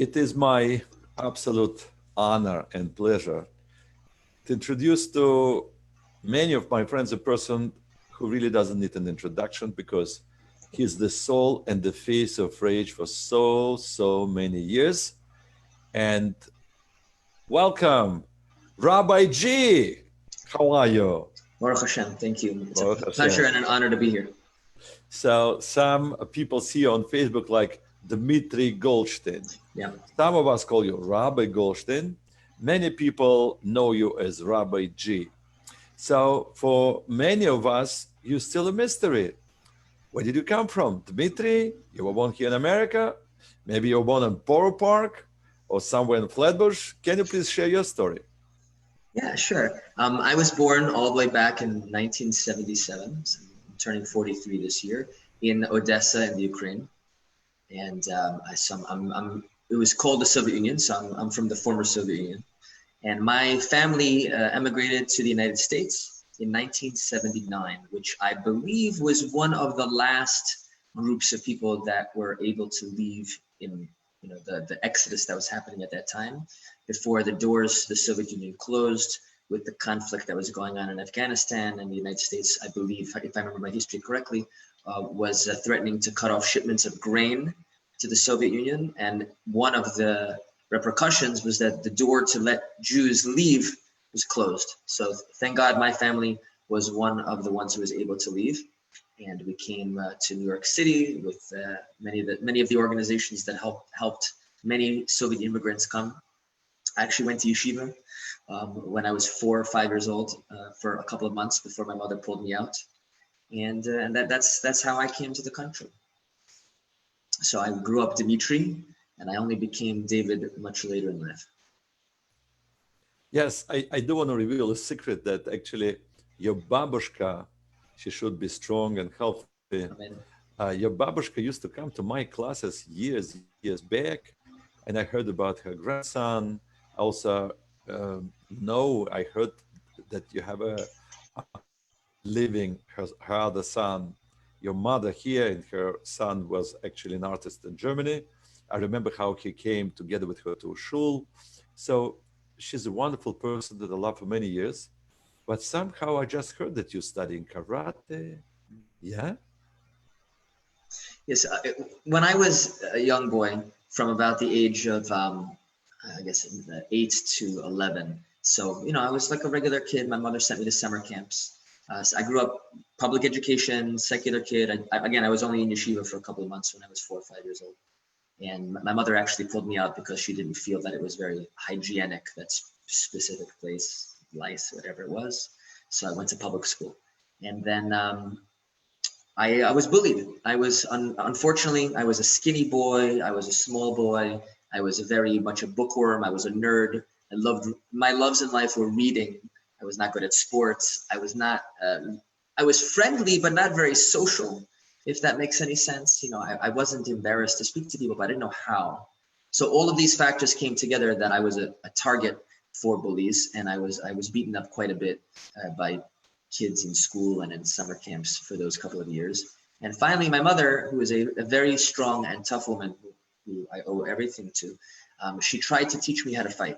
It is my absolute honor and pleasure to introduce to many of my friends a person who really doesn't need an introduction because he's the soul and the face of Rage for so many years. And welcome, Rabbi G. How are you? Baruch Hashem, thank you. It's Baruch a Hashem. pleasure and an honor to be here. So some people see you on Facebook like Dmitry Goldshteyn. Yeah. Some of us call you Rabbi Goldshteyn. Many people know you as Rabbi G. So for many of us, you're still a mystery. Where did you come from? Dmitry, you were born here in America? Maybe you were born in Borough Park or somewhere in Flatbush. Can you please share your story? Yeah, sure. I was born all the way back in 1977. So I'm turning 43 this year in Odessa in the Ukraine. And it was called the Soviet Union, so I'm from the former Soviet Union. And my family emigrated to the United States in 1979, which I believe was one of the last groups of people that were able to leave in the exodus that was happening at that time, before the doors to the Soviet Union closed with the conflict that was going on in Afghanistan. And the United States, I believe, if I remember my history correctly, was threatening to cut off shipments of grain to the Soviet Union. And one of the repercussions was that the door to let Jews leave was closed. So thank God my family was one of the ones who was able to leave. And we came to New York City with many of the organizations that helped many Soviet immigrants come. I actually went to yeshiva when I was 4 or 5 years old for a couple of months before my mother pulled me out. And that's how I came to the country. So I grew up Dmitry, and I only became David much later in life. Yes, I do want to reveal a secret that actually your babushka, she should be strong and healthy. Your babushka used to come to my classes years back, and I heard about her grandson. Also, I heard that you have a living her other son, your mother here, and her son was actually an artist in Germany. I remember how he came together with her to shul. So she's a wonderful person that I love for many years. But somehow I just heard that you're studying karate. Yeah? Yes. When I was a young boy, from about the age of, 8 to 11. So, I was like a regular kid. My mother sent me to summer camps. So I grew up public education, secular kid. I was only in yeshiva for a couple of months when I was 4 or 5 years old. And my mother actually pulled me out because she didn't feel that it was very hygienic, that specific place, lice, whatever it was. So I went to public school. And then I was bullied. Unfortunately, I was a skinny boy. I was a small boy. I was very much a bookworm. I was a nerd. My loves in life were reading. I was not good at sports. I was friendly, but not very social, if that makes any sense. I wasn't embarrassed to speak to people, but I didn't know how. So all of these factors came together that I was a target for bullies, and I was beaten up quite a bit by kids in school and in summer camps for those couple of years. And finally, my mother, who is a very strong and tough woman who I owe everything to, she tried to teach me how to fight.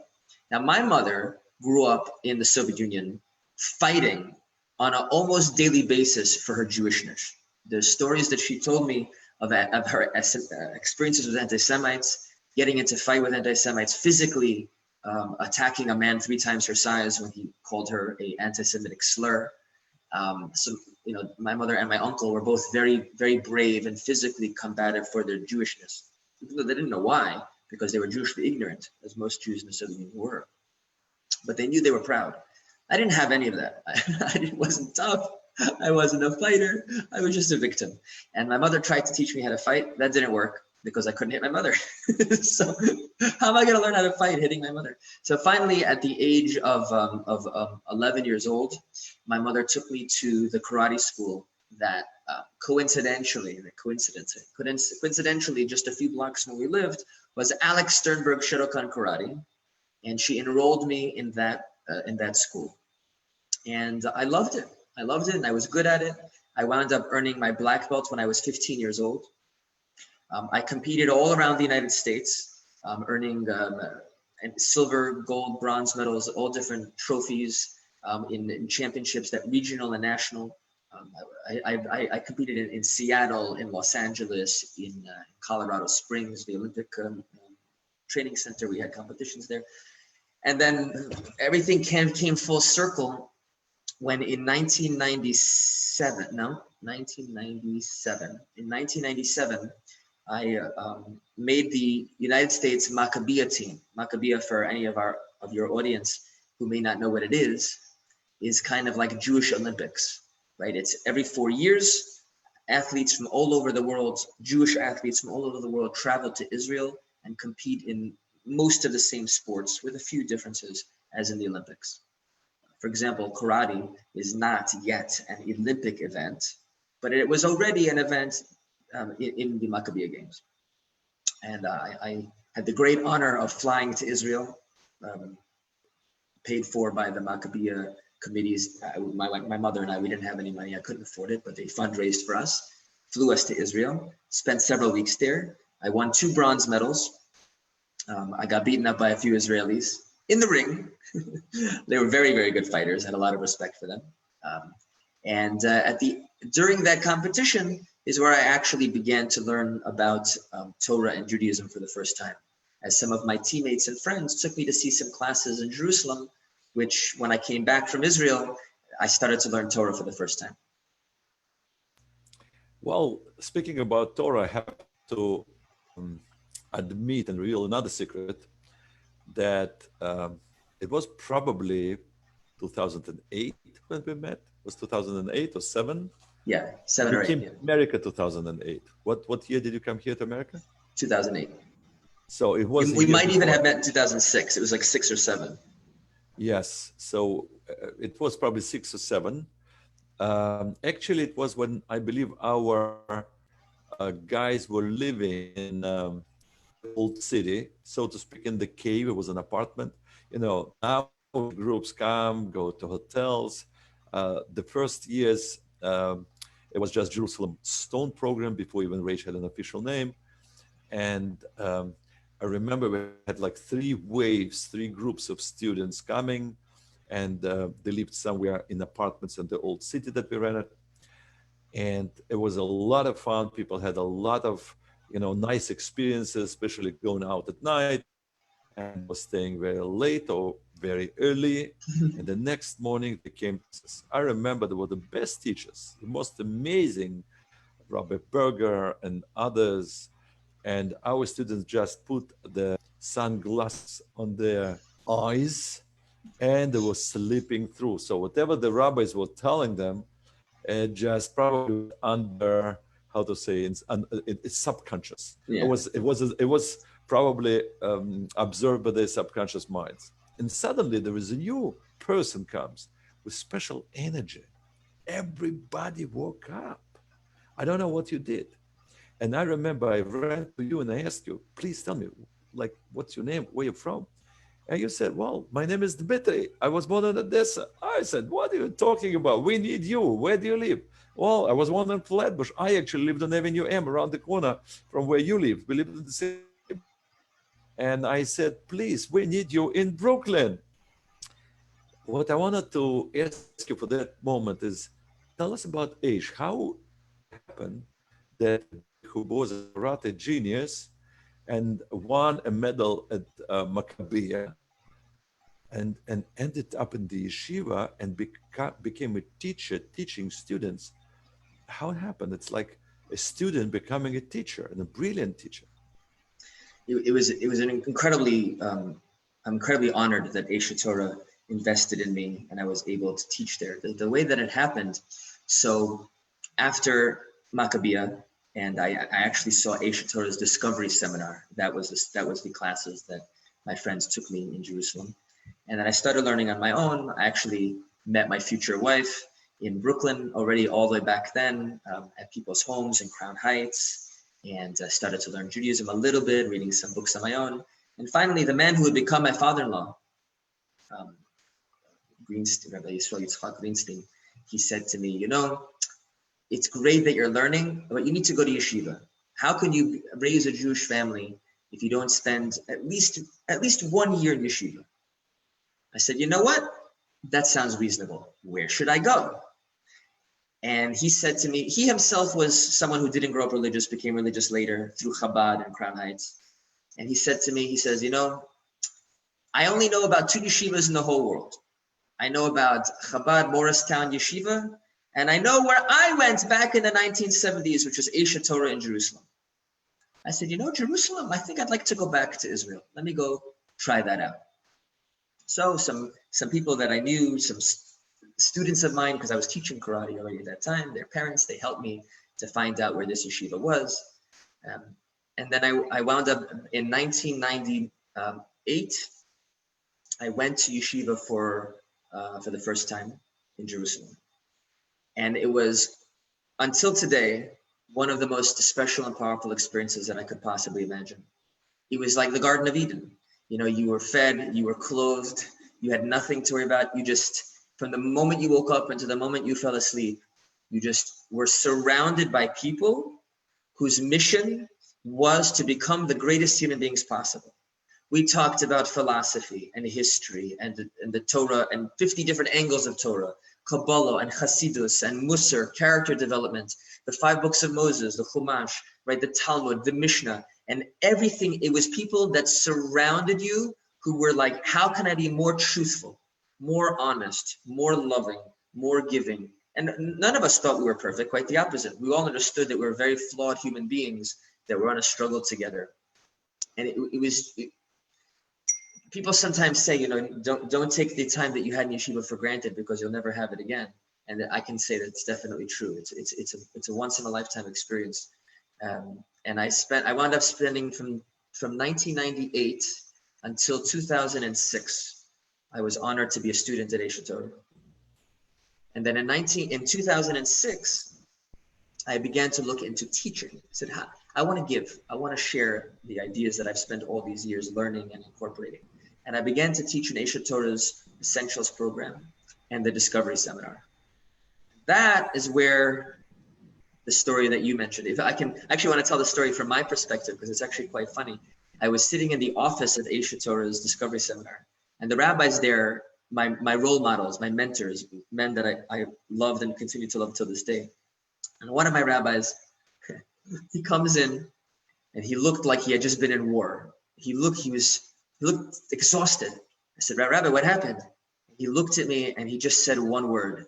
Now, my mother grew up in the Soviet Union fighting on an almost daily basis for her Jewishness. The stories that she told me of her experiences with anti-Semites, getting into fight with anti-Semites, physically attacking a man 3 times her size when he called her an anti-Semitic slur. My mother and my uncle were both very, very brave and physically combative for their Jewishness, even though they didn't know why, because they were Jewishly ignorant, as most Jews in the Soviet Union were. But they knew they were proud. I didn't have any of that. I wasn't tough. I wasn't a fighter. I was just a victim. And my mother tried to teach me how to fight. That didn't work because I couldn't hit my mother. So how am I going to learn how to fight hitting my mother? So finally, at the age of 11 years old, my mother took me to the karate school that coincidentally, just a few blocks from where we lived, was Alex Sternberg Shotokan Karate. And she enrolled me in that school. And I loved it. And I was good at it. I wound up earning my black belt when I was 15 years old. I competed all around the United States. earning and silver, gold, bronze medals, all different trophies in championships, that regional and national. I competed in Seattle, in Los Angeles, in Colorado Springs, the Olympic training center. We had competitions there. And then everything came full circle when in 1997, I made the United States Maccabiah team. Maccabiah, for any of your audience who may not know what it is kind of like Jewish Olympics, right? It's every 4 years, athletes from all over the world, Jewish athletes from all over the world, travel to Israel and compete in most of the same sports with a few differences as in the Olympics. For example, karate is not yet an Olympic event, but it was already an event in the Maccabiah Games. And I had the great honor of flying to Israel, paid for by the Maccabiah committees. My mother and I, we didn't have any money. I couldn't afford it, but they fundraised for us, flew us to Israel, spent several weeks there. I won 2 bronze medals. I got beaten up by a few Israelis in the ring. They were very, very good fighters. I had a lot of respect for them. During that competition is where I actually began to learn about Torah and Judaism for the first time, as some of my teammates and friends took me to see some classes in Jerusalem, which when I came back from Israel, I started to learn Torah for the first time. Well, speaking about Torah, I have to admit and reveal another secret, that it was probably 2008 when we met. It was 2008 or 7? Yeah, 7 or 8. You came to America 2008. What year did you come here to America? 2008. So it was. We might even have met in 2006. It was like 6 or 7. Yes. So it was probably 6 or 7. Actually, it was when I believe our guys were living in old city, so to speak, in the cave. It was an apartment. Now groups come, go to hotels. The first years, it was just Jerusalem Stone program before even Rach had an official name. And I remember we had like 3 waves, 3 groups of students coming, and they lived somewhere in apartments in the old city that we rented. And it was a lot of fun. People had a lot of, nice experiences, especially going out at night and was staying very late or very early. And the next morning they came. I remember they were the best teachers, the most amazing, Rabbi Berger and others. And our students just put the sunglasses on their eyes and they were sleeping through. So whatever the rabbis were telling them, just probably under, how to say, it's subconscious. Yeah. It was probably observed by their subconscious minds. And suddenly there is a new person comes with special energy. Everybody woke up. I don't know what you did. And I remember I ran to you and I asked you, please tell me, like, what's your name? Where you from? And you said, well, my name is Dmitry. I was born in Odessa. I said, what are you talking about? We need you. Where do you live? Well, I was born in Flatbush. I actually lived on Avenue M around the corner from where you live. We lived in the same. And I said, please, we need you in Brooklyn. What I wanted to ask you for that moment is, tell us about Aish. How happened that who was a karate genius and won a medal at Maccabiah and ended up in the yeshiva and became a teacher teaching students? How it happened? It's like a student becoming a teacher and a brilliant teacher. It was an incredibly, I'm incredibly honored that Aish Torah invested in me and I was able to teach there. The way that it happened, so after Maccabiah, and I actually saw Aish Torah's Discovery Seminar. That was the classes that my friends took me in Jerusalem. And then I started learning on my own. I actually met my future wife in Brooklyn already all the way back then at people's homes in Crown Heights, and started to learn Judaism a little bit, reading some books on my own. And finally, the man who would become my father-in-law, Rabbi Yitzchak Goldshteyn, he said to me, it's great that you're learning, but you need to go to yeshiva. How can you raise a Jewish family if you don't spend at least 1 year in yeshiva. I said, you know what? That sounds reasonable. Where should I go? And he said to me, he himself was someone who didn't grow up religious, became religious later through Chabad and Crown Heights. And he said to me, he says, you know, I only know about 2 yeshivas in the whole world. I know about Chabad Morristown Yeshiva, and I know where I went back in the 1970s, which was Esha Torah in Jerusalem. I said, you know, Jerusalem, I think I'd like to go back to Israel. Let me go try that out. So some people that I knew, some students of mine, because I was teaching karate already at that time, their parents, they helped me to find out where this yeshiva was. And then I wound up in 1998. I went to yeshiva for the first time in Jerusalem. And it was, until today, one of the most special and powerful experiences that I could possibly imagine. It was like the Garden of Eden. You know, you were fed, you were clothed, you had nothing to worry about. You just, from the moment you woke up until the moment you fell asleep, you just were surrounded by people whose mission was to become the greatest human beings possible. We talked about philosophy and history and the Torah and 50 different angles of Torah, Kabbalah and Hasidus and Musar, character development, the 5 books of Moses, the Chumash, right, the Talmud, the Mishnah, and everything. It was people that surrounded you who were like, how can I be more truthful, more honest, more loving, more giving? And none of us thought we were perfect, quite the opposite. We all understood that we were very flawed human beings that were on a struggle together. And people sometimes say, you know, don't take the time that you had in yeshiva for granted because you'll never have it again. And I can say that it's definitely true. It's a once in a lifetime experience. And I wound up spending from 1998 until 2006. I was honored to be a student at Esha Torah. And then in 2006, I began to look into teaching. I said, I want to share the ideas that I've spent all these years learning and incorporating. And I began to teach in Esha Torah's Essentials program and the Discovery Seminar. That is where the story that you mentioned, if I can actually want to tell the story from my perspective, because it's actually quite funny. I was sitting in the office of Esha Torah's Discovery Seminar, and the rabbis there, my role models, my mentors, men that I loved and continue to love till this day. And one of my rabbis, he comes in and he looked like he had just been in war. He looked exhausted. I said, Rabbi, what happened? He looked at me and he just said one word,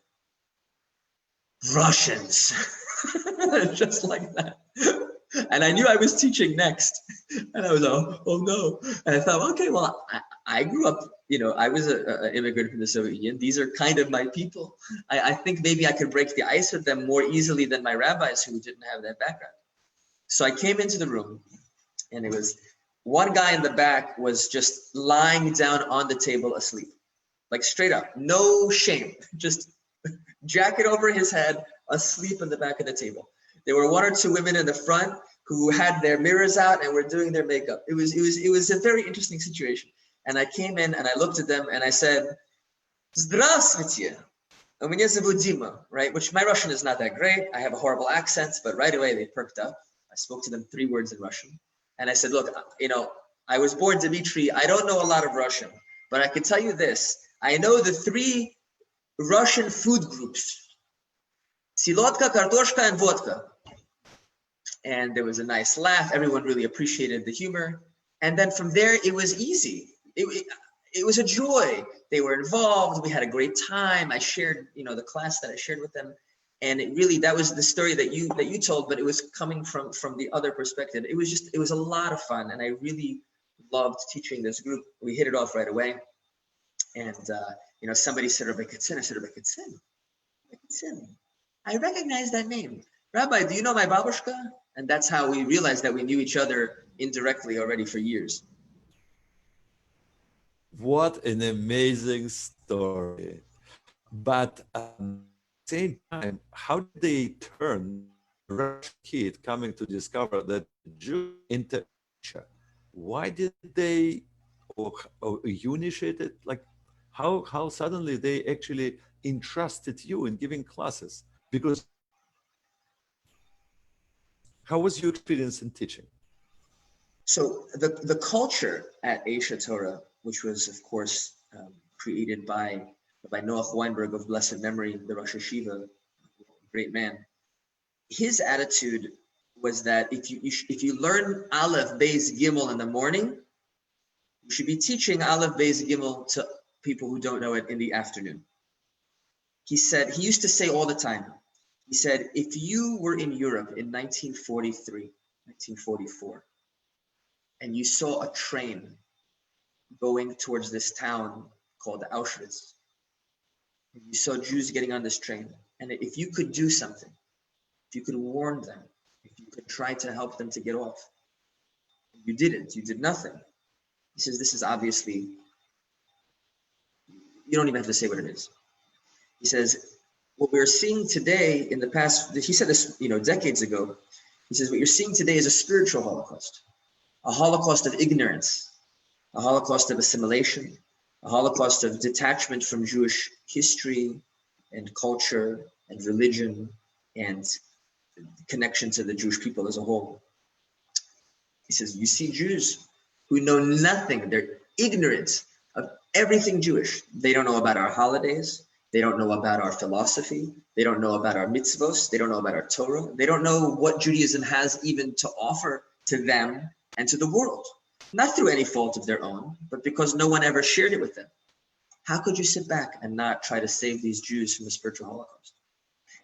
Russians. Just like that. And I knew I was teaching next. And I was like, oh no. And I thought, okay, well, I grew up, you know, I was an immigrant from the Soviet Union. These are kind of my people. I think maybe I could break the ice with them more easily than my rabbis who didn't have that background. So I came into the room and it was one guy in the back was just lying down on the table asleep, like straight up, no shame, just jacket over his head, asleep in the back of the table. There were 1 or 2 women in the front who had their mirrors out and were doing their makeup. It was a very interesting situation. And I came in and I looked at them and I said, Здравствуйте. У меня зовут Дима, right? Which my Russian is not that great. I have a horrible accent, but right away they perked up. I spoke to them 3 words in Russian. And I said, look, you know, I was born Dmitry. I don't know a lot of Russian, but I can tell you this. I know the 3 Russian food groups. Silotka, kartoshka, and vodka. And there was a nice laugh. Everyone really appreciated the humor. And then from there, it was easy. It was a joy. They were involved. We had a great time. I shared, you know, the class that I shared with them. And it really, that was the story that you told, but it was coming from the other perspective. It was a lot of fun. And I really loved teaching this group. We hit it off right away. And, you know, somebody said, Rabbi Katzin. I said, Rabbi Katzin. I recognize that name. Rabbi, do you know my babushka? And that's how we realized that we knew each other indirectly already for years. What an amazing story. But at the same time, how did they turn a Russian kid coming to discover that Jew into Asia? Why did they, or you initiated, like how suddenly they actually entrusted you in giving classes? Because how was your experience in teaching? So the culture at Aisha Torah, which was of course created by Noach Weinberg of blessed memory, the Rosh Hashiva, great man. His attitude was that if you learn Aleph, Beis, Gimel in the morning, you should be teaching Aleph, Beis, Gimel to people who don't know it in the afternoon. He said, he used to say all the time, he said, if you were in Europe in 1943, 1944, and you saw a train going towards this town called Auschwitz, and you saw Jews getting on this train, and if you could do something, if you could warn them, if you could try to help them to get off, you didn't, you did nothing. He says, this is obviously, you don't even have to say what it is. He says, what we're seeing today in the past, he said this, decades ago, he says, what you're seeing today is a spiritual Holocaust, a Holocaust of ignorance, a Holocaust of assimilation, a Holocaust of detachment from Jewish history and culture and religion and connection to the Jewish people as a whole. He says, you see Jews who know nothing, they're ignorant of everything Jewish. They don't know about our holidays. They don't know about our philosophy. They don't know about our mitzvos. They don't know about our Torah. They don't know what Judaism has even to offer to them and to the world. Not through any fault of their own, but because no one ever shared it with them. How could you sit back and not try to save these Jews from the spiritual Holocaust?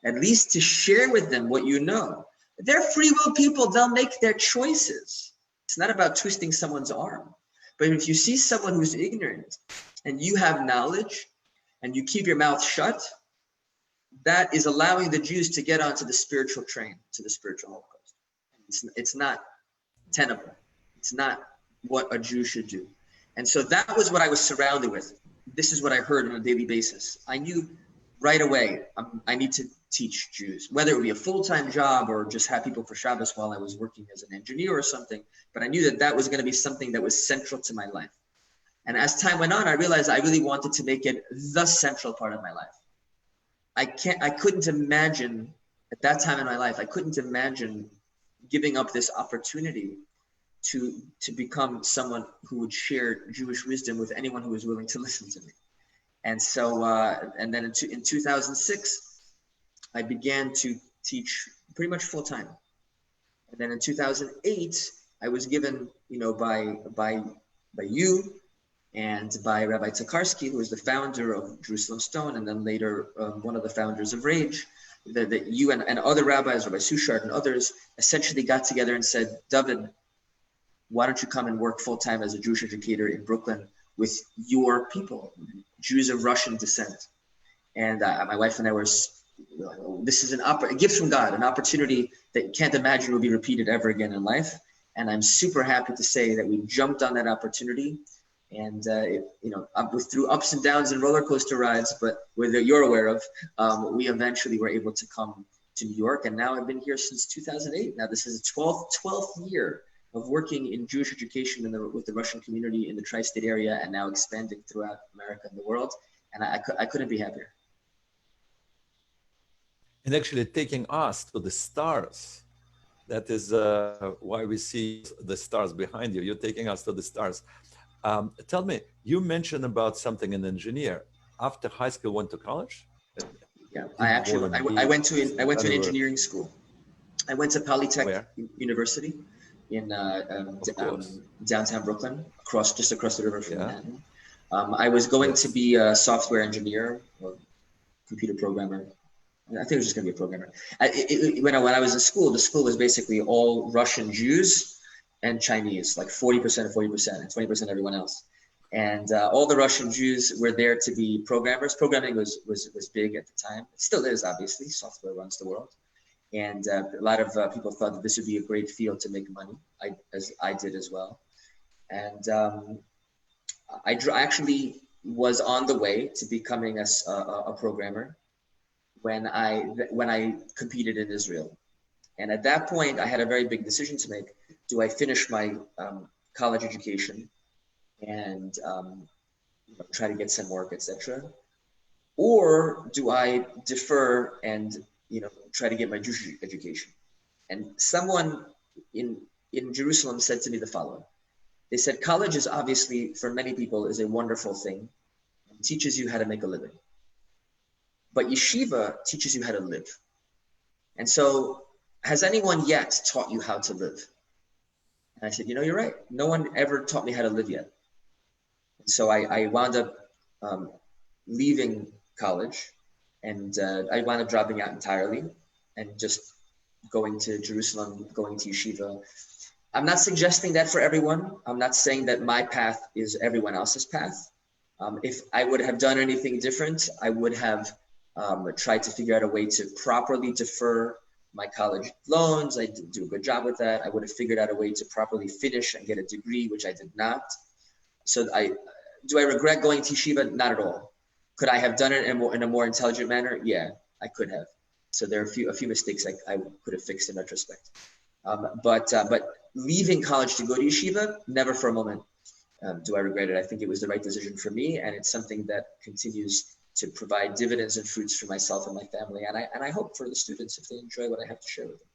At least to share with them what you know. They're free will people. They'll make their choices. It's not about twisting someone's arm. But if you see someone who's ignorant and you have knowledge and you keep your mouth shut, that is allowing the Jews to get onto the spiritual train, to the spiritual Holocaust. It's not tenable. It's not what a Jew should do. And so that was what I was surrounded with. This is what I heard on a daily basis. I knew right away, I need to teach Jews, whether it would be a full-time job or just have people for Shabbos while I was working as an engineer or something. But I knew that that was going to be something that was central to my life. And as time went on, I realized I really wanted to make it the central part of my life. I couldn't imagine at that time in my life, I couldn't imagine giving up this opportunity to become someone who would share Jewish wisdom with anyone who was willing to listen to me. And so, and then in 2006, I began to teach pretty much full time. And then in 2008, I was given, by you and by Rabbi Tokarski, who was the founder of Jerusalem Stone, and then later one of the founders of Rage, that you and other rabbis, Rabbi Sushard and others, essentially got together and said, David, why don't you come and work full time as a Jewish educator in Brooklyn with your people, Jews of Russian descent? And my wife and I were, this is a gift from God, an opportunity that you can't imagine will be repeated ever again in life. And I'm super happy to say that we jumped on that opportunity. And through ups and downs and roller coaster rides, but whether you're aware of, we eventually were able to come to New York. And now I've been here since 2008. Now this is the 12th year of working in Jewish education with the Russian community in the tri-state area, and now expanding throughout America and the world. And I couldn't be happier. And actually taking us to the stars. That is why we see the stars behind you. You're taking us to the stars. Tell me, you mentioned about something an engineer. After high school, went to college? Yeah, I went to an engineering school. I went to Polytech University in downtown Brooklyn, just across the river from Manhattan. I was going to be a software engineer or computer programmer. I think it was just going to be a programmer. When I was in school, the school was basically all Russian Jews and Chinese, like 40% and 40%, and 20% everyone else. And all the Russian Jews were there to be programmers. Programming was big at the time. It still is, obviously. Software runs the world. And a lot of people thought that this would be a great field to make money, as I did as well. And I actually was on the way to becoming a programmer when I competed in Israel. And at that point, I had a very big decision to make. Do I finish my college education and try to get some work, etc., or do I defer and try to get my Jewish education? And someone in in Jerusalem said to me the following. They said, college is obviously, for many people, is a wonderful thing and teaches you how to make a living. But yeshiva teaches you how to live. And so, has anyone yet taught you how to live? And I said, you're right. No one ever taught me how to live yet. And so I wound up leaving college, and I wound up dropping out entirely and just going to Jerusalem, going to yeshiva. I'm not suggesting that for everyone. I'm not saying that my path is everyone else's path. If I would have done anything different, I would have tried to figure out a way to properly defer my college loans. I did do a good job with that. I would have figured out a way to properly finish and get a degree, which I did not. So do I regret going to yeshiva? Not at all. Could I have done it in a more intelligent manner? Yeah, I could have. So there are a few mistakes I could have fixed in retrospect. But leaving college to go to yeshiva, never for a moment do I regret it. I think it was the right decision for me, and it's something that continues to provide dividends and fruits for myself and my family, and I hope for the students if they enjoy what I have to share with them.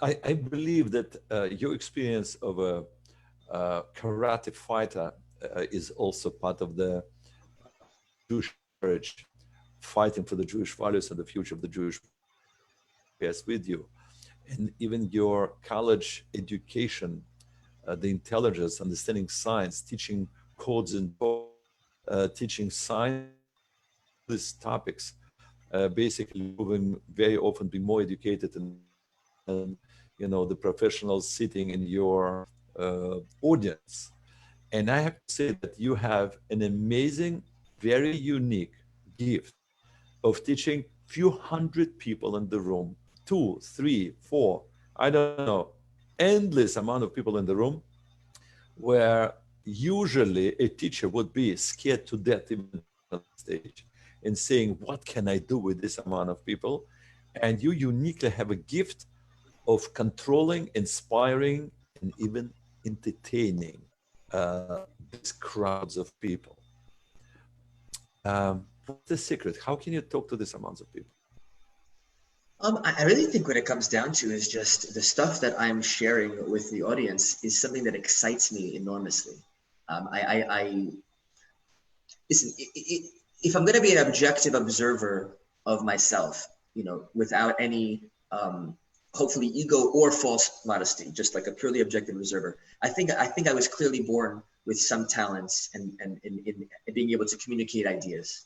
I believe that your experience of a karate fighter is also part of the Jewish courage, fighting for the Jewish values and the future of the Jewish yes with you. And even your college education, the intelligence, understanding science, teaching codes and teaching science, these topics, basically moving very often be more educated and the professionals sitting in your audience. And I have to say that you have an amazing, very unique gift of teaching few hundred people in the room, 2, 3, 4, I don't know, endless amount of people in the room, where usually a teacher would be scared to death even on stage and saying, what can I do with this amount of people? And you uniquely have a gift of controlling, inspiring, and even entertaining these crowds of people. What's the secret? How can you talk to these amounts of people? I really think what it comes down to is just the stuff that I'm sharing with the audience is something that excites me enormously. Listen, if I'm going to be an objective observer of myself, without any hopefully ego or false modesty, just like a purely objective observer, I think I was clearly born with some talents and in being able to communicate ideas,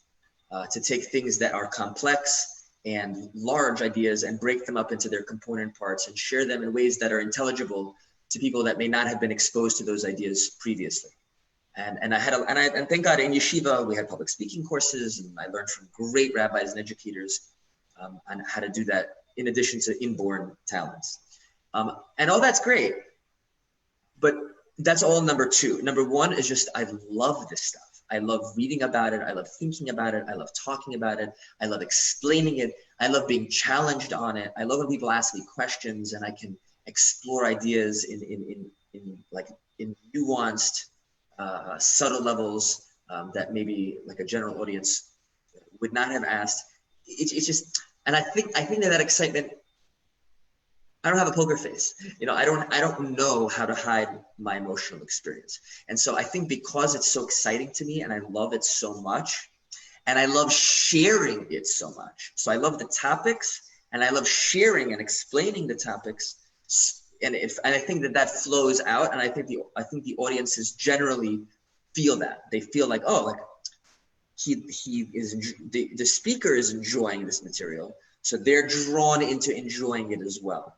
to take things that are complex and large ideas and break them up into their component parts and share them in ways that are intelligible to people that may not have been exposed to those ideas previously. And thank God in yeshiva we had public speaking courses, and I learned from great rabbis and educators on how to do that in addition to inborn talents. And all that's great, but that's all number two. Number one is just, I love this stuff. I love reading about it. I love thinking about it. I love talking about it. I love explaining it. I love being challenged on it. I love when people ask me questions and I can explore ideas in nuanced, subtle levels that maybe like a general audience would not have asked. It's just, and I think that excitement, I don't have a poker face. I don't know how to hide my emotional experience. And so I think because it's so exciting to me and I love it so much, and I love sharing it so much. So I love the topics and I love sharing and explaining the topics. And I think that flows out. And I think the audiences generally feel that. They feel like, oh, like the speaker is enjoying this material. So they're drawn into enjoying it as well.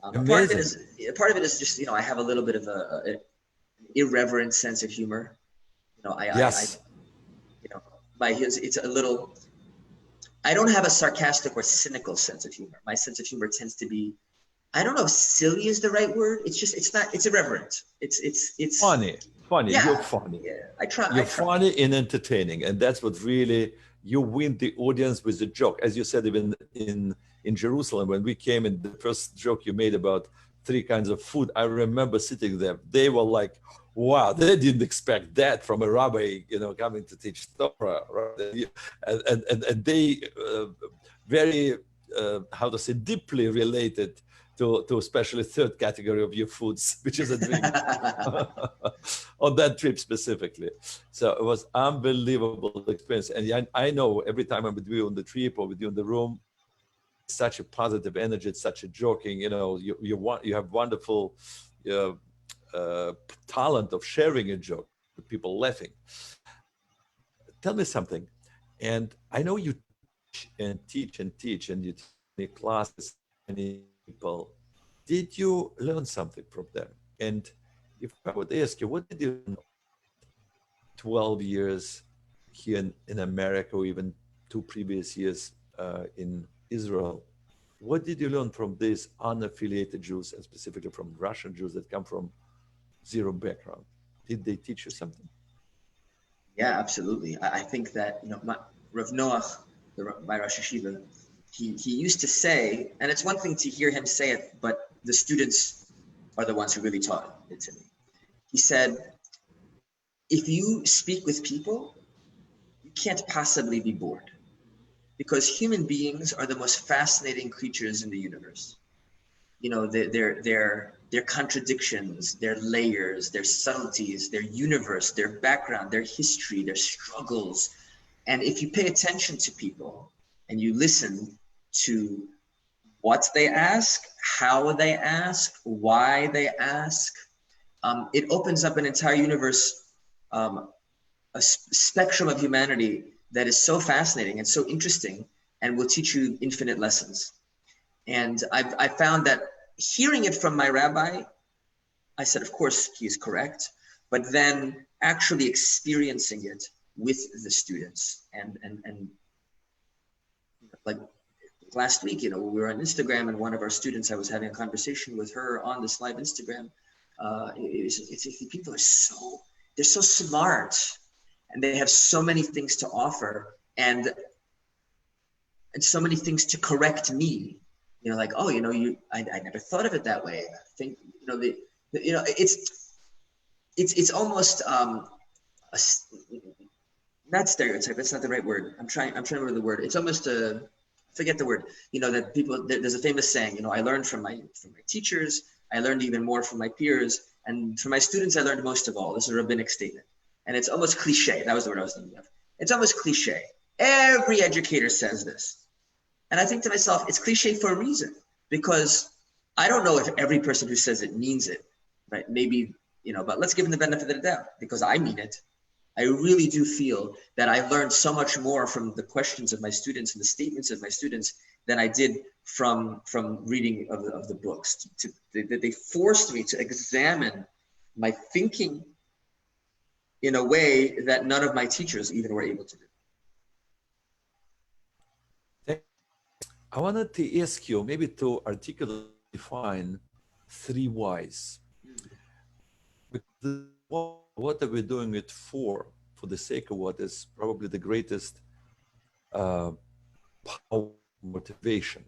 Part of it is just, I have a little bit of an irreverent sense of humor. Yes. It's a little, I don't have a sarcastic or cynical sense of humor. My sense of humor tends to be, I don't know if silly is the right word. It's irreverent. It's funny. Yeah. You're funny. Yeah, You're funny and entertaining. And that's what really, you win the audience with a joke. As you said, even in Jerusalem, when we came in, the first joke you made about 3 kinds of food, I remember sitting there. They were like, wow, they didn't expect that from a rabbi, coming to teach Torah, right? And they very, deeply related to especially third category of your foods, which is a drink, on that trip specifically. So it was unbelievable experience. And I know every time I'm with you on the trip or with you in the room, it's such a positive energy. It's such a joking, you have wonderful talent of sharing a joke with people laughing. Tell me something. And I know you teach and you teach many classes, many people. Did you learn something from them? And if I would ask you, what did you learn 12 years here in America, or even 2 previous years in Israel? What did you learn from these unaffiliated Jews, and specifically from Russian Jews that come from zero background? Did they teach you something? Yeah, absolutely. I think that, Rav Noach, my Rosh Hashiva, he used to say, and it's one thing to hear him say it, but the students are the ones who really taught it to me. He said, if you speak with people, you can't possibly be bored, because human beings are the most fascinating creatures in the universe. Their contradictions, their layers, their subtleties, their universe, their background, their history, their struggles. And if you pay attention to people and you listen to what they ask, how they ask, why they ask, it opens up an entire universe, a spectrum of humanity that is so fascinating and so interesting, and will teach you infinite lessons. And I found that hearing it from my rabbi, I said, of course, he is correct, but then actually experiencing it with the students. And like last week, we were on Instagram, and one of our students, I was having a conversation with her on this live Instagram. People are they're so smart, and they have so many things to offer, and so many things to correct me. Like, oh, I never thought of it that way. I think, it's almost not stereotype. That's not the right word. I'm trying to remember the word. It's almost forget the word. That people. There's a famous saying. I learned from my teachers. I learned even more from my peers, and from my students, I learned most of all. This is a rabbinic statement, and it's almost cliche. That was the word I was thinking of. It's almost cliche. Every educator says this. And I think to myself, it's cliche for a reason, because I don't know if every person who says it means it, right? Maybe, but let's give them the benefit of the doubt, because I mean it. I really do feel that I learned so much more from the questions of my students and the statements of my students than I did from reading of the books. They forced me to examine my thinking in a way that none of my teachers even were able to do. I wanted to ask you maybe to articulate, define 3 whys. What are we doing it for the sake of what is probably the greatest power, motivation.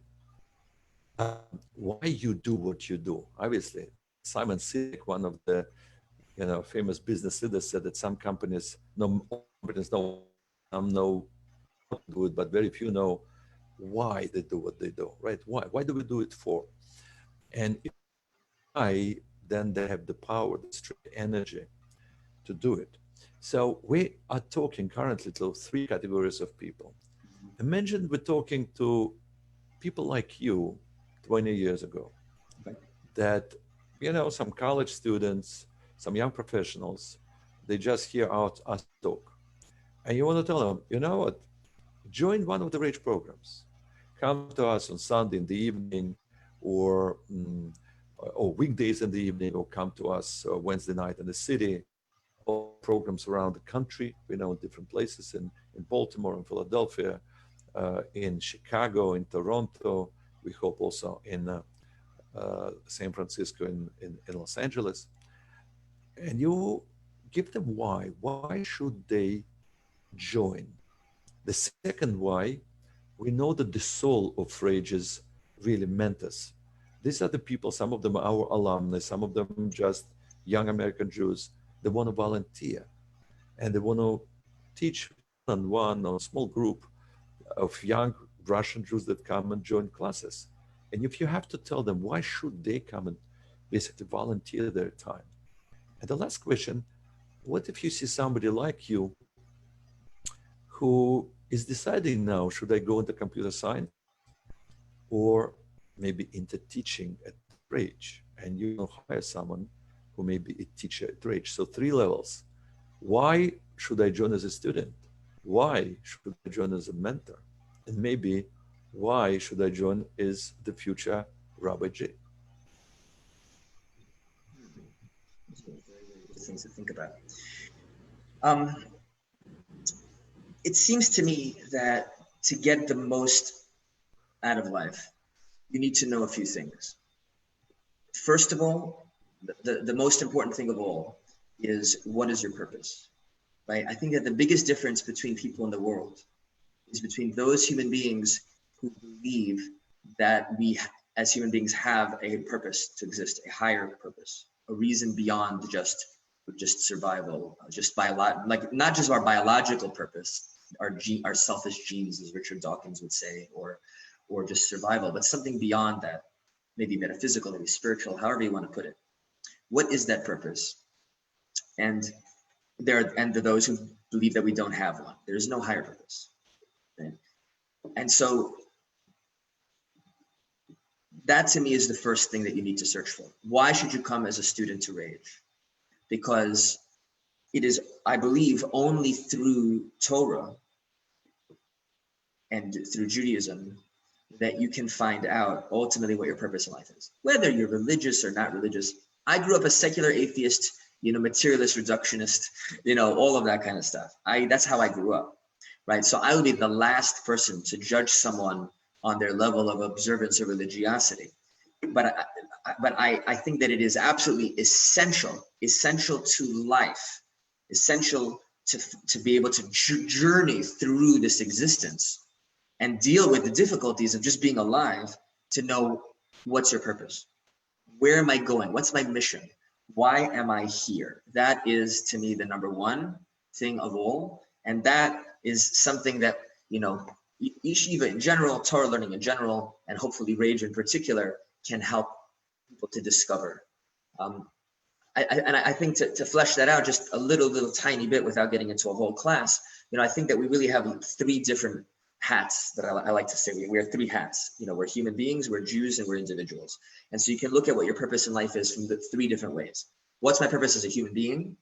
Why you do what you do? Obviously, Simon Sinek, one of the famous business leaders, said that some companies know some know how to do it, but very few know why they do what they do, right? Why do we do it for? And if why, then they have the power, the strength, energy to do it. So we are talking currently to 3 categories of people. Imagine we're talking to people like you 20 years ago, that, some college students, some young professionals, they just hear us talk. And you want to tell them, you know what, join one of the Rage programs. Come to us on Sunday in the evening, or weekdays in the evening, or come to us Wednesday night in the city. All programs around the country, in different places, in Baltimore, in Philadelphia, in Chicago, in Toronto. We hope also in San Francisco, in Los Angeles. And you give them why. Why should they join? The second why, we know that the soul of Rage is really mentors. These are the people, some of them are our alumni, some of them just young American Jews. They want to volunteer, and they want to teach one-on-one or a small group of young Russian Jews that come and join classes. And if you have to tell them, why should they come and basically volunteer their time? And the last question, what if you see somebody like you who is deciding now, should I go into computer science or maybe into teaching at Rage? And you will hire someone who may be a teacher at Rage. So 3 levels. Why should I join as a student? Why should I join as a mentor? And maybe why should I join as the future Rabbi J? Very, very good things to think about. It seems to me that to get the most out of life, you need to know a few things. First of all, the most important thing of all is, what is your purpose, right? I think that the biggest difference between people in the world is between those human beings who believe that we as human beings have a purpose to exist, a higher purpose, a reason beyond just survival, like not just our biological purpose, our selfish genes, as Richard Dawkins would say, or just survival, but something beyond that, maybe metaphysical, maybe spiritual, however you want to put it. What is that purpose? And there are those who believe that we don't have one. There is no higher purpose. Right? And so that to me is the first thing that you need to search for. Why should you come as a student to Rage? Because it is, I believe, only through Torah and through Judaism that you can find out ultimately what your purpose in life is. Whether you're religious or not religious. I grew up a secular atheist, materialist, reductionist, all of that kind of stuff. That's how I grew up, right? So I would be the last person to judge someone on their level of observance or religiosity. But I think that it is absolutely essential to life, essential to be able to journey through this existence and deal with the difficulties of just being alive, to know what's your purpose. Where am I going? What's my mission? Why am I here? That is, to me, the number one thing of all. And that is something that, yeshiva in general, Torah learning in general, and hopefully Rage in particular, can help people to discover. I think to flesh that out just a little tiny bit without getting into a whole class, I think that we really have 3 different hats that I like to say. We wear 3 hats. We're human beings, we're Jews, and we're individuals. And so you can look at what your purpose in life is from the 3 different ways. What's my purpose as a human being?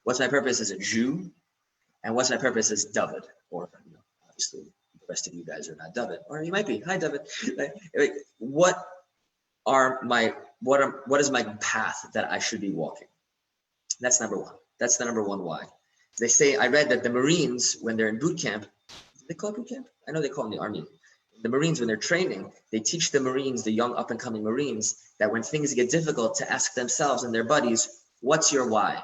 What's my purpose as a Jew? And what's my purpose as David? Or obviously the rest of you guys are not David, or you might be. Hi, David. What is my path that I should be walking? That's number one. That's the number one why. They say, I read that the Marines, when they're in boot camp, they call it boot camp? I know they call them the Army. The Marines, when they're training, they teach the Marines, the young up and coming Marines, that when things get difficult, to ask themselves and their buddies, what's your why?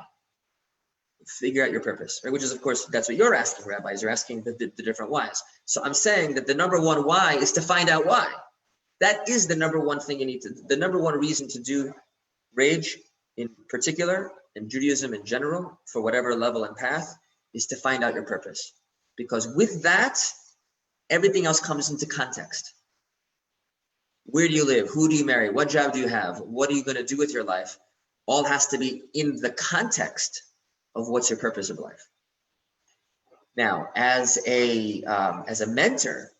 Figure out your purpose, right? Which is, of course, that's what you're asking, rabbis. You're asking the different whys. So I'm saying that the number one why is to find out why. That is the number one thing you need to, the number one reason to do Rage in particular, and Judaism in general, for whatever level and path, is to find out your purpose. Because with that, everything else comes into context. Where do you live? Who do you marry? What job do you have? What are you going to do with your life? All has to be in the context of what's your purpose of life. Now, as a mentor,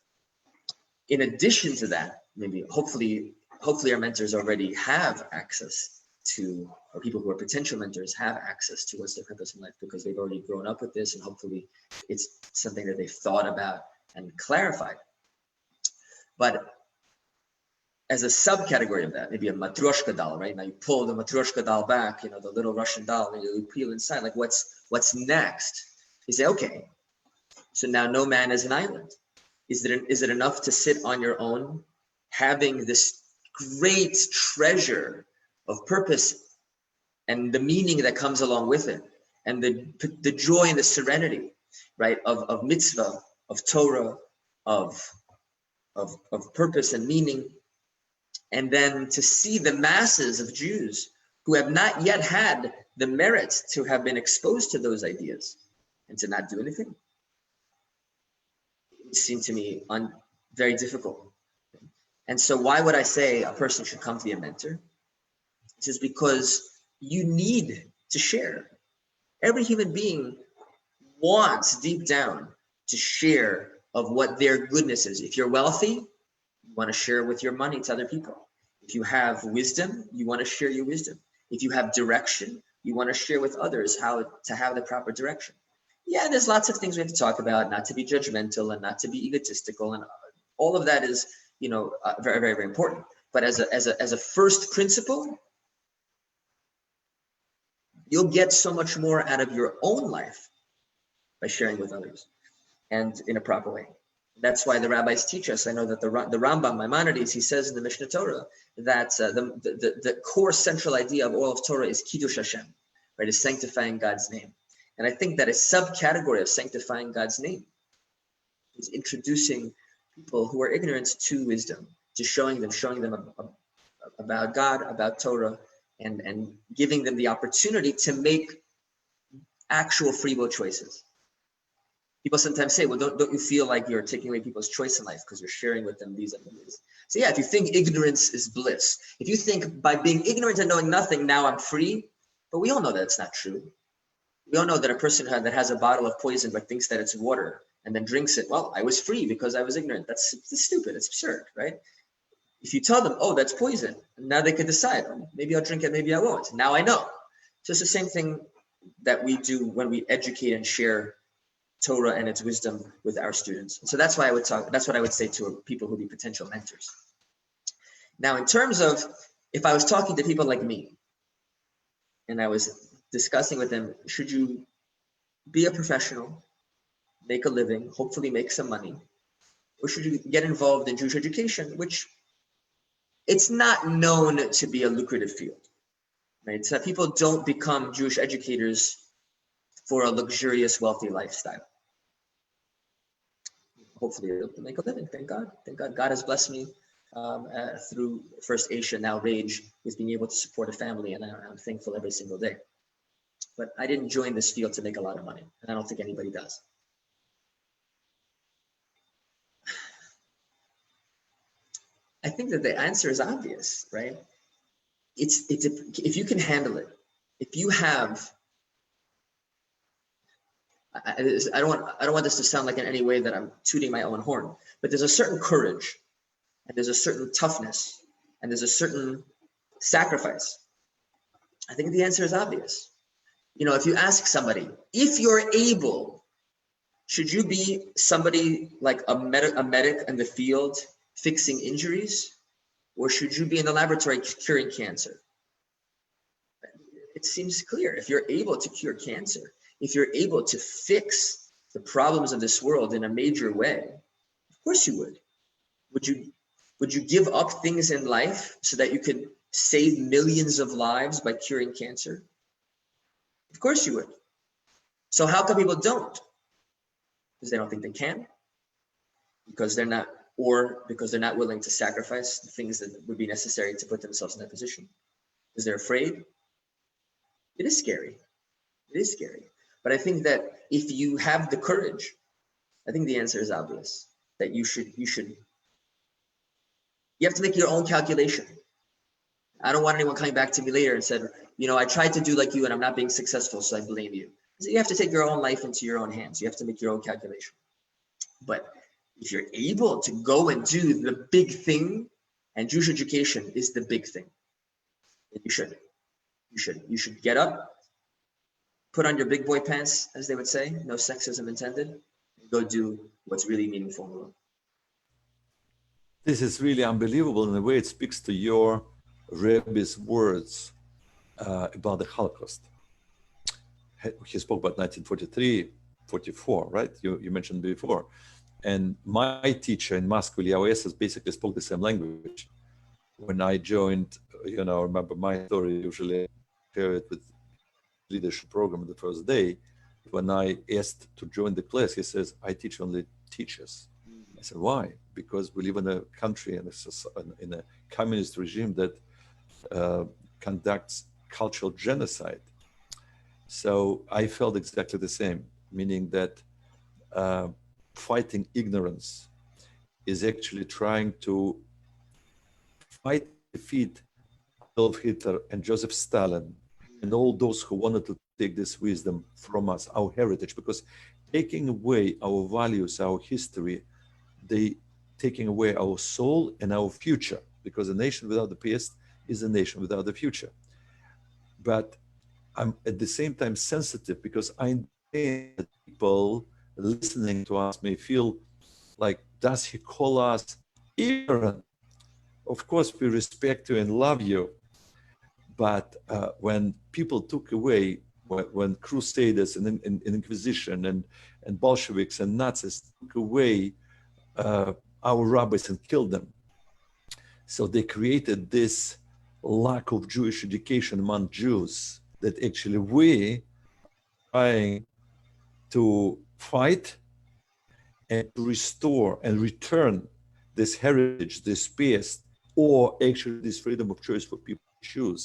in addition to that, maybe hopefully our mentors already have access to, or people who are potential mentors have access to what's their purpose in life, because they've already grown up with this, and hopefully it's something that they've thought about and clarified. But as a subcategory of that, maybe a matryoshka doll, right? Now you pull the matryoshka doll back, the little Russian doll, and you peel inside, like what's next? You say, okay, so now no man is an island. Is it enough to sit on your own, having this great treasure of purpose and the meaning that comes along with it, and the joy and the serenity, right, of mitzvah, of Torah, of purpose and meaning, and then to see the masses of Jews who have not yet had the merit to have been exposed to those ideas and to not do anything? It seemed to me very difficult. And so why would I say a person should come to be a mentor? It's just because you need to share. Every human being wants deep down to share of what their goodness is. If you're wealthy, you want to share with your money to other people. If you have wisdom, you want to share your wisdom. If you have direction, you want to share with others how to have the proper direction. Yeah, there's lots of things we have to talk about, not to be judgmental and not to be egotistical, and all of that is, very, very, very important. But as a first principle, you'll get so much more out of your own life by sharing with others and in a proper way. That's why the rabbis teach us. I know that the Rambam, Maimonides, he says in the Mishnah Torah that the core central idea of all of Torah is Kiddush Hashem, right? Is sanctifying God's name. And I think that a subcategory of sanctifying God's name is introducing people who are ignorant to wisdom, to showing them about God, about Torah, and giving them the opportunity to make actual free will choices. People sometimes say, well, don't you feel like you're taking away people's choice in life because you're sharing with them these and these? So yeah, if you think ignorance is bliss, if you think by being ignorant and knowing nothing, now I'm free, but we all know that it's not true. We all know that a person that has a bottle of poison but thinks that it's water and then drinks it, well, I was free because I was ignorant. That's stupid. It's absurd, right? If you tell them, oh, that's poison, now they can decide, oh, maybe I'll drink it, maybe I won't. Now I know. So it's the same thing that we do when we educate and share Torah and its wisdom with our students. So that's why that's what I would say to people who be potential mentors. Now, in terms of if I was talking to people like me and I was discussing with them, should you be a professional, make a living, hopefully make some money, or should you get involved in Jewish education, which it's not known to be a lucrative field, right? So people don't become Jewish educators for a luxurious, wealthy lifestyle. Hopefully they'll make a living, thank God. Thank God. God has blessed me through first Asia, now Rage, with being able to support a family, and I'm thankful every single day. But I didn't join this field to make a lot of money, and I don't think anybody does. I think that the answer is obvious, right? If you can handle it, if you have, I don't want this to sound like in any way that I'm tooting my own horn, but there's a certain courage, and there's a certain toughness, and there's a certain sacrifice. I think the answer is obvious. If you ask somebody, if you're able, should you be somebody like a medic in the field fixing injuries, or should you be in the laboratory curing cancer? It seems clear. If you're able to cure cancer, if you're able to fix the problems of this world in a major way, of course you would. Would you give up things in life so that you could save millions of lives by curing cancer? Of course you would. So how come people don't? Because they don't think they can, because they're not willing to sacrifice the things that would be necessary to put themselves in that position, because they're afraid. It is scary. It is scary. But I think that if you have the courage, I think the answer is obvious, that you have to make your own calculation. I don't want anyone coming back to me later and said, I tried to do like you and I'm not being successful, so I blame you. So you have to take your own life into your own hands. You have to make your own calculation. But if you're able to go and do the big thing, and Jewish education is the big thing, then you should get up, put on your big boy pants, as they would say, no sexism intended, and go do what's really meaningful in the world. This is really unbelievable in the way it speaks to your Rabbi's words about the Holocaust. He spoke about 1943, 44, right? You mentioned before. And my teacher in Moscow, Eliyahu, basically spoke the same language. When I joined, remember my story, usually share it with leadership program the first day. When I asked to join the class, he says, I teach only teachers. I said, why? Because we live in a country and in a communist regime that conducts cultural genocide. So I felt exactly the same, meaning that fighting ignorance is actually trying to might defeat Adolf Hitler and Joseph Stalin and all those who wanted to take this wisdom from us, our heritage, because taking away our values, our history, they taking away our soul and our future, because a nation without the past is a nation without the future. But I'm at the same time sensitive because I understand that people listening to us may feel like, does he call us ignorant? Of course, we respect you and love you. But when people took away, when Crusaders and Inquisition and Bolsheviks and Nazis took away our rabbis and killed them, so they created this lack of Jewish education among Jews that actually we are trying to fight and to restore and return this heritage, this past, or actually this freedom of choice for people to choose.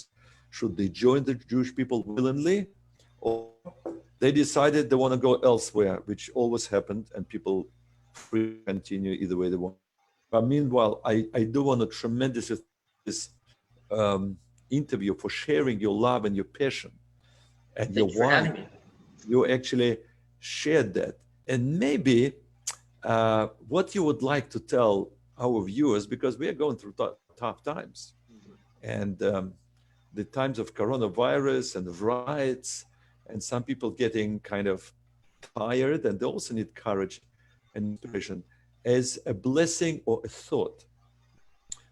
Should they join the Jewish people willingly, or they decided they want to go elsewhere, which always happened, and people free to continue either way they want. But meanwhile, I do want to tremendously this interview for sharing your love and your passion and your why you actually shared that. And maybe what you would like to tell our viewers, because we are going through tough times, and the times of coronavirus and of riots, and some people getting kind of tired, and they also need courage and inspiration as a blessing or a thought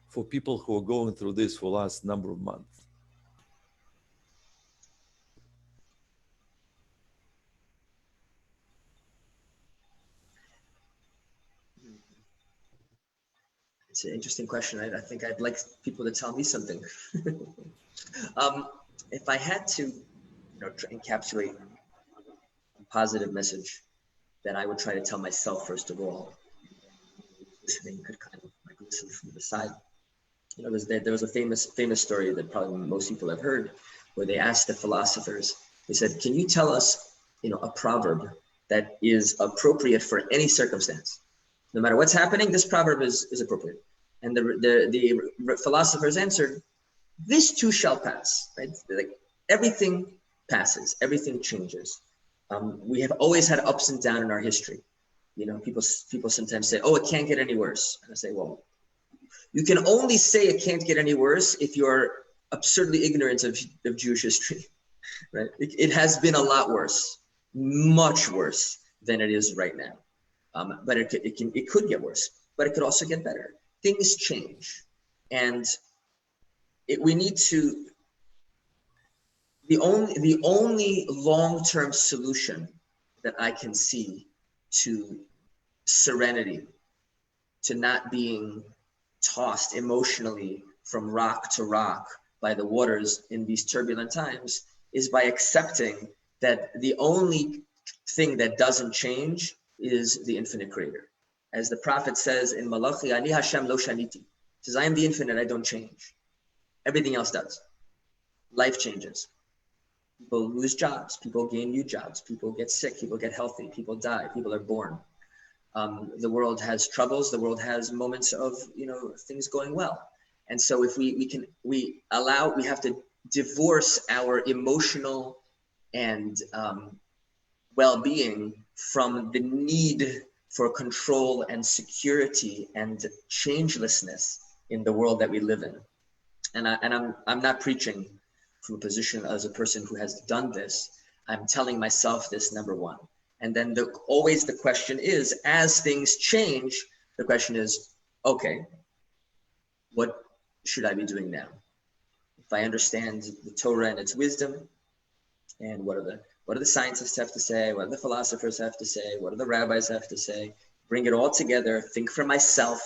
for people who are going through this for the last number of months. It's an interesting question. I think I'd like people to tell me something. If I had to, encapsulate a positive message that I would try to tell myself, first of all, listening could kind of like listen from the side. There was a famous story that probably most people have heard, where they asked the philosophers. They said, "Can you tell us, a proverb that is appropriate for any circumstance? No matter what's happening, this proverb is appropriate." And the philosophers answered, "This too shall pass." Right? Like everything passes, everything changes. We have always had ups and downs in our history. People sometimes say, "Oh, it can't get any worse." And I say, well, you can only say it can't get any worse if you're absurdly ignorant of Jewish history, right? It has been a lot worse, much worse than it is right now. But it could get worse, but it could also get better. Things change, and we need to. The only long-term solution that I can see to serenity, to not being tossed emotionally from rock to rock by the waters in these turbulent times, is by accepting that the only thing that doesn't change is the infinite creator. As the prophet says in Malachi, "Ani Hashem lo shaniti." He says, "I am the infinite, I don't change." Everything else does. Life changes. People lose jobs, people gain new jobs, people get sick, people get healthy, people die, people are born. The world has troubles, the world has moments of things going well. And so if we have to divorce our emotional and well-being from the need for control and security and changelessness in the world that we live in. And I'm not preaching from a position as a person who has done this. I'm telling myself this, number one. And then always the question is, as things change, the question is, okay, what should I be doing now? If I understand the Torah and its wisdom, and what do the scientists have to say, what do the philosophers have to say, what do the rabbis have to say, bring it all together, think for myself,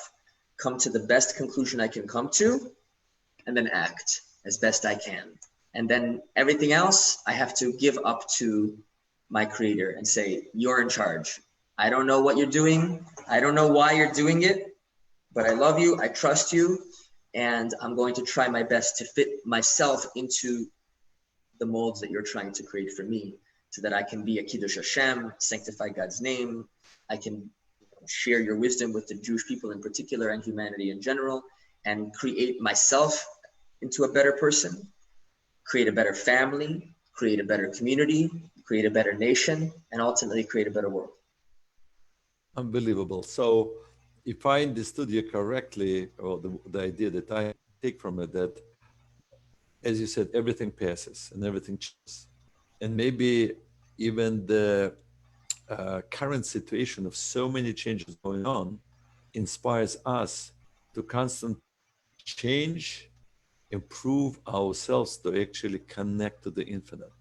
come to the best conclusion I can come to, and then act as best I can. And then everything else, I have to give up to my creator and say, "You're in charge. I don't know what you're doing. I don't know why you're doing it, but I love you, I trust you, and I'm going to try my best to fit myself into the molds that you're trying to create for me, so that I can be a Kiddush Hashem, sanctify God's name. I can share your wisdom with the Jewish people in particular and humanity in general. and create myself into a better person, create a better family, create a better community, create a better nation, and ultimately create a better world. Unbelievable. So if I understood you correctly, or the idea that I take from it, that as you said, everything passes and everything changes. And maybe even the current situation of so many changes going on inspires us to constantly change, improve ourselves to actually connect to the infinite.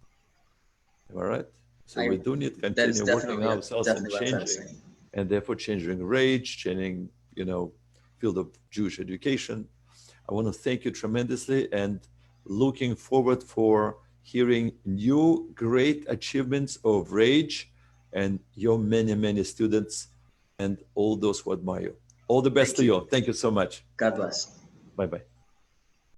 Am I right? So we do need to That is continue working definitely, ourselves and definitely what I'm trying to say. changing, and therefore changing rage, changing, field of Jewish education. I want to thank you tremendously and looking forward for hearing new great achievements of Rage and your many, many students and all those who admire you. All the best Thank to you you. all. Thank you so much. God bless. Bye-bye.